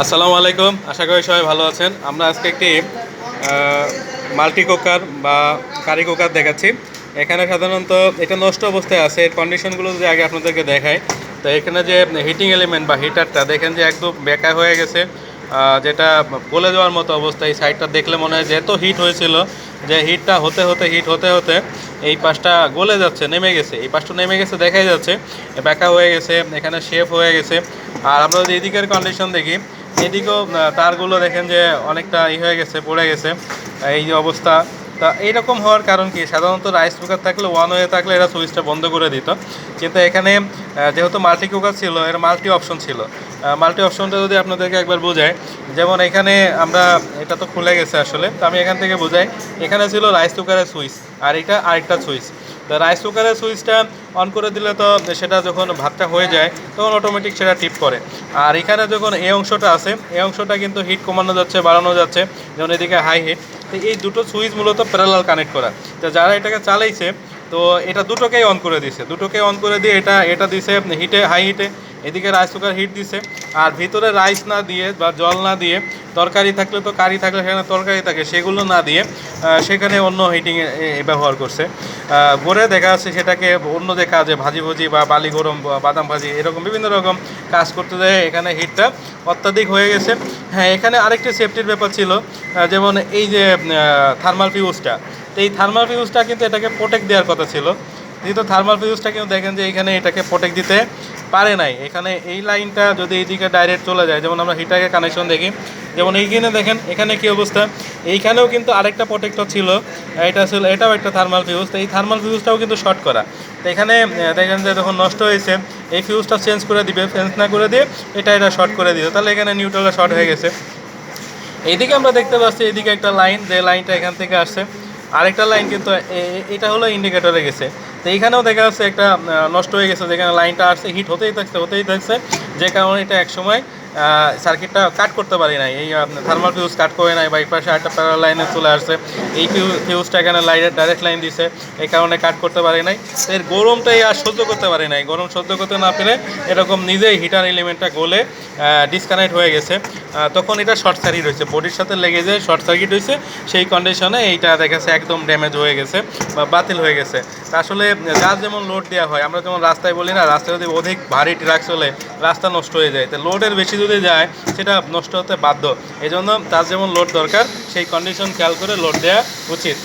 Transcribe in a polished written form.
আসসালামু আলাইকুম, আশা করি সবাই ভালো আছেন। আমরা আজকে একটি মাল্টি কুকার বা কারি কুকার দেখাচ্ছি। এখানে সাধারণত এটা নষ্ট অবস্থায় আছে। এর কন্ডিশনগুলো যদি আগে আপনাদেরকে দেখাই, তো এখানে যে হিটিং এলিমেন্ট বা হিটারটা দেখেন যে একদম বেঁকা হয়ে গেছে, যেটা গলে যাওয়ার মতো অবস্থা। এই সাইডটা দেখলে মনে হয় যে এত হিট হয়েছিল যে হিট হতে হতে এই পাশটা গলে যাচ্ছে, নেমে গেছে, এই পাশটা নেমে গেছে, দেখাই যাচ্ছে বেঁকা হয়ে গেছে, এখানে শেপ হয়ে গেছে। আর আমরা যদি এদিকের কন্ডিশন দেখি, এদিকেও তারগুলো দেখেন যে অনেকটা হয়ে গেছে, পড়ে গেছে, এই যে অবস্থা। তা এইরকম হওয়ার কারণ কি, সাধারণত রাইস কুকার থাকলে ওয়ান হয়ে থাকলে এরা সুইচটা বন্ধ করে দিত, কিন্তু এখানে যেহেতু মাল্টি কুকার ছিল, এর মাল্টি অপশন ছিল। মাল্টি অপশনটা যদি আপনাদেরকে একবার বোঝায়, যেমন এখানে আমরা, এটা তো খুলে গেছে আসলে, তো আমি এখান থেকে বোঝাই। এখানে ছিল রাইস কুকারের সুইচ, আর এটা আরেকটা সুইচ। তো রাইস কুকারের সুইচটা অন করে দিলে তো সেটা যখন ভাতটা হয়ে যায় তখন অটোমেটিক সেটা টিপ করে। আর এখানে যখন এই অংশটা আছে, এই অংশটা কিন্তু হিট কমানো যাচ্ছে, বাড়ানো যাচ্ছে, যেমন এদিকে হাই হিট। তো এই দুটো সুইচ মূলত প্যারালাল কানেক্ট করা। তো যারা এটাকে চালাইছে, তো এটা দুটোকেই অন করে দিছে, দুটোকে অন করে দিয়ে এটা এটা দিছে হিটে, হাই হিটে। এদিকে রাইস কুকার হিট দিছে, আর ভিতরে রাইস না দিয়ে বা জল না দিয়ে, তরকারি থাকলে তো কারি থাকলে সেখানে তরকারি থাকে, সেগুলো না দিয়ে সেখানে অন্য হিটিং ব্যবহার করছে। করে দেখা যাচ্ছে সেটাকে অন্য যে কাজে ভাজি ভুজি বা বালি গরম বা বাদাম ভাজি এরকম বিভিন্ন রকম কাজ করতে যায়, এখানে হিটটা অত্যাধিক হয়ে গেছে। হ্যাঁ, এখানে আরেকটি সেফটির ব্যাপার ছিল, যেমন এই যে থার্মাল ফিউজটা। তো এই থার্মাল ফিউজটা কিন্তু এটাকে প্রোটেক্ট দেওয়ার কথা ছিল, যেহেতু থার্মাল ফিউজটা কিন্তু দেখেন যে এখানে এটাকে প্রোটেক্ট দিতে পারে নাই। এখানে এই লাইনটা যদি এইদিকে ডাইরেক্ট চলে যায়, যেমন আমরা হিটারের কানেকশন দেখি, যেমন এইখানে দেখেন এখানে কী অবস্থা, এইখানেও কিন্তু আরেকটা প্রোটেক্টর ছিল, এটা ছিল, এটাও একটা থার্মাল ফিউজ। তো এই থার্মাল ফিউজটাও কিন্তু শর্ট করা। তো এখানে দেখেন যে যখন নষ্ট হয়েছে, এই ফিউজটা চেঞ্জ করে দিবে, চেঞ্জ না করে দিয়ে এটা শর্ট করে দিবে, তাহলে এখানে নিউট্রালটা শর্ট হয়ে গেছে। এইদিকে আমরা দেখতে পাচ্ছি এইদিকে একটা লাইন, যে লাইনটা এখান থেকে আসছে, আরেকটা লাইন কিন্তু এটা হলো ইন্ডিকেটরে গেছে। তো এইখানেও দেখা যাচ্ছে একটা নষ্ট হয়ে গেছে, যেখানে লাইনটা আসছে, হিট হতেই থাকছে, যে কারণে এটা একসময় সার্কিটটা কাট করতে পারি নাই, এই থার্মাল ফিউজ কাট করে নাই, বা এই পাশে একটা প্যারালাল লাইনে চলে আসছে, এই ফিউজটা এখানে লাইনের ডাইরেক্ট লাইন দিছে, এই কারণে কাট করতে পারি নাই। এর গরমটাই আর সহ্য করতে পারি নাই, গরম সহ্য করতে না পেরে এরকম নিজেই হিটার এলিমেন্টটা গলে ডিসকানেক্ট হয়ে গেছে। তখন এটা শর্ট সার্কিট হয়েছে, বডির সাথে লেগে যায়, শর্ট সার্কিট হয়েছে। সেই কন্ডিশনে এইটা দেখেছে একদম ড্যামেজ হয়ে গেছে বা বাতিল হয়ে গেছে। তা আসলে যার যেমন লোড দেওয়া হয়, আমরা যেমন রাস্তায় বলি না, রাস্তায় যদি অধিক ভারী ট্রাক চলে রাস্তা নষ্ট হয়ে যায়, তো লোডের বেশি যদি যায় সেটা নষ্ট হতে বাধ্য। এই জন্য তার যেমন লোড দরকার সেই কন্ডিশন খেয়াল করে লোড দেওয়া উচিত।